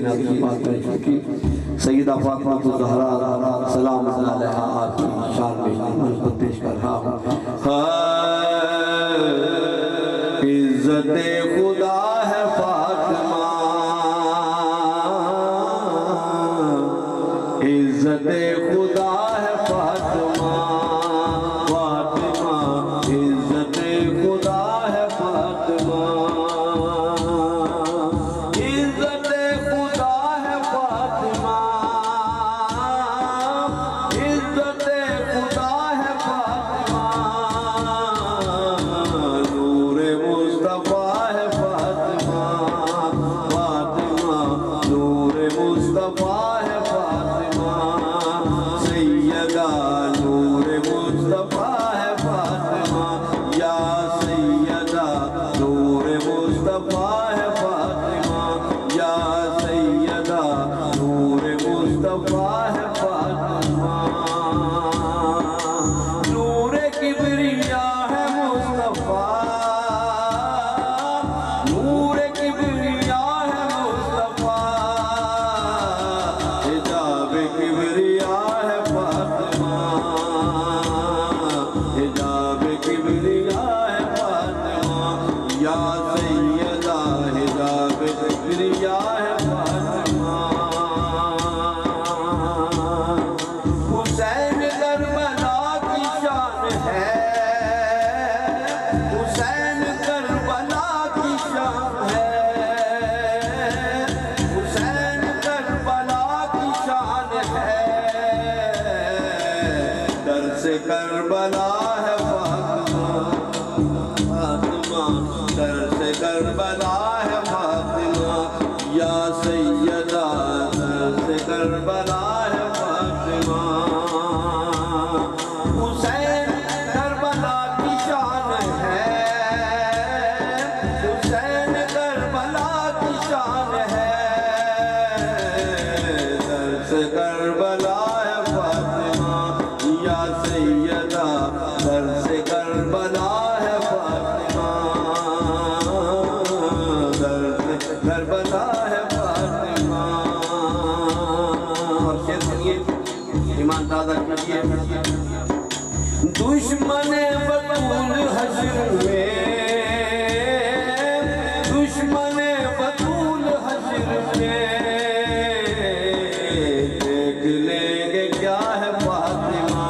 में आपकी बात कर चुकी सैयदा फातिमा ज़हरा सलाम अलैहा आपकी शान में मनक़त पेश कर रहा हूँ। इज़्ज़त खुदा है फातिमा, इज़्ज़त खुदा है फातिमा, फातिमा इज़्ज़त खुदा है फातिमा, इज़्ज़त खुदा है फातिमा, इज़्ज़त खुदा है फातिमा, नूर मुस्तफा है फातिमा, फातिमा नूर मुस्तफा है फातिमा, सैयदा नूर मुस्तफा है फातिमा, या सैयदा नूर मुस्तफा है फातिमा, या सैयदा नूर मुस्तफा है फातिमा, नूर किबरिया है मुस्तफा, नूर किबरिया है मुस्तफा, हिजाब किबरिया है फातिमा, हिजाब किबरिया है फातिमा, या सैयदा हिजाब किबरिया है फातिमा। हुसैन करबला की शान है, हुसैन करबला की शान है, हुसैन करबला की शान है, दर से करबला है फातिमा, फातिमा दर से करबला है फातिमा, या सैयदा दर से करबला है फातिमा। हुसैन करबला की शान है, हुसैन करबला की शान है, दर से करबला है फातिमा, या सैयदा दर से करबला है फातिमा, दर से करबला है फातिमा। और शेर सुनिए, ईमान दादा कीजिए। दुश्मन बतूल हश्र में, दुश्मन बतूल हश्र में, देख लेंगे क्या है फातिमा,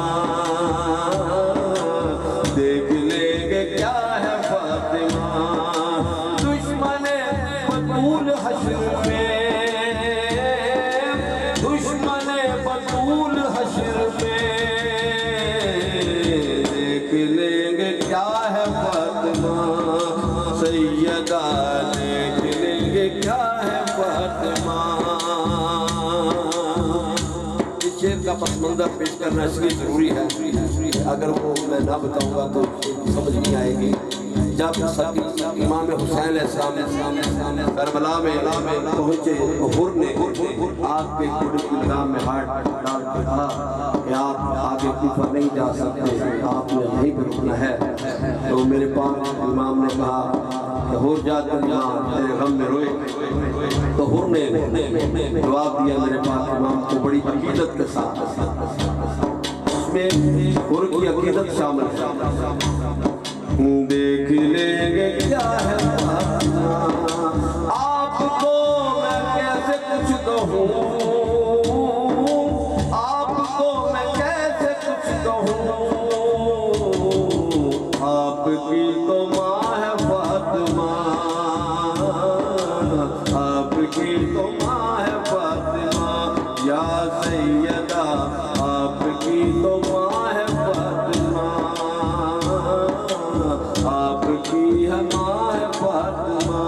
देख लेंगे क्या है फातिमा, दुश्मन बतूल हश्र में, दुश्मन बतूल हश्र में, देख लेंगे क्या है फातिमा, सैयदा देख लेंगे क्या है फातिमा। इस शेर का पस मंजर पेश करना इसलिए जरूरी है, अगर वो मैं ना बताऊंगा तो समझ नहीं आएगी। जब इमाम हुसैन सामने करबला में पहुंचे, हुर ने आपके घोड़े की लगाम में हाथ डाल के कहा कि आप आगे कूफा नहीं जा सकते, आपने यहीं पर रुकना है। तो मेरे पास इमाम ने कहा कि हुर जा दुनिया तेरे गम में रोए। तो हुर ने जवाब दिया मेरे पास इमाम को बड़ी अकीदत के साथ, उसमें हुर की अकीदत शामिल है। देख लेंगे क्या है फातिमा, आपको मैं कैसे कुछ कहूँ, आपको मैं कैसे कुछ कहूँ, आपकी तो माँ है फातिमा, आपकी तो माँ है फातिमा, या सैयदा आपकी तो माँ है फातिमा, आपकी है माँ है फातिमा।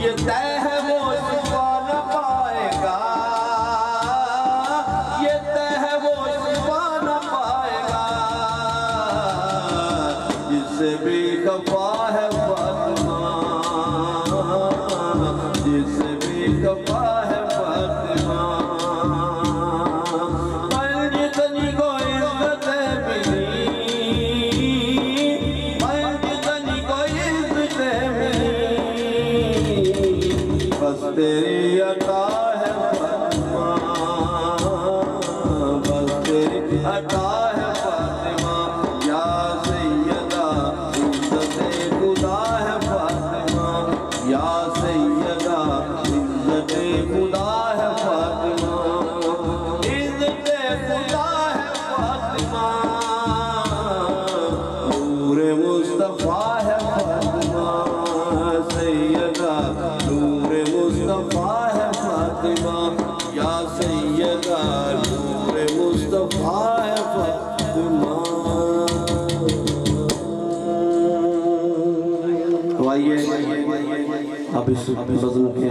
ये तय है वो शिफा न पाएगा, ये तय है वो शिफा न पाएगा, जिससे भी खफा है फातिमा, जिससे भी खफा है फातिमा। पंजतनी को इज्जत मिली, पंजतनी को इज्जत मिली, बसते अता है फातिमा या सैयदा इज़्ज़त खुदा है फातिमा या सैयदा इज़्ज़त खुदा है फातिमा इज़्ज़त खुदा है फातिमा नूर मुस्तफा है फातिमा सैयदा नूर मुस्तफा है फातिमा या सैयदा नूर मुस्तफा है फातिमा। तो आइए अब इस बज़म के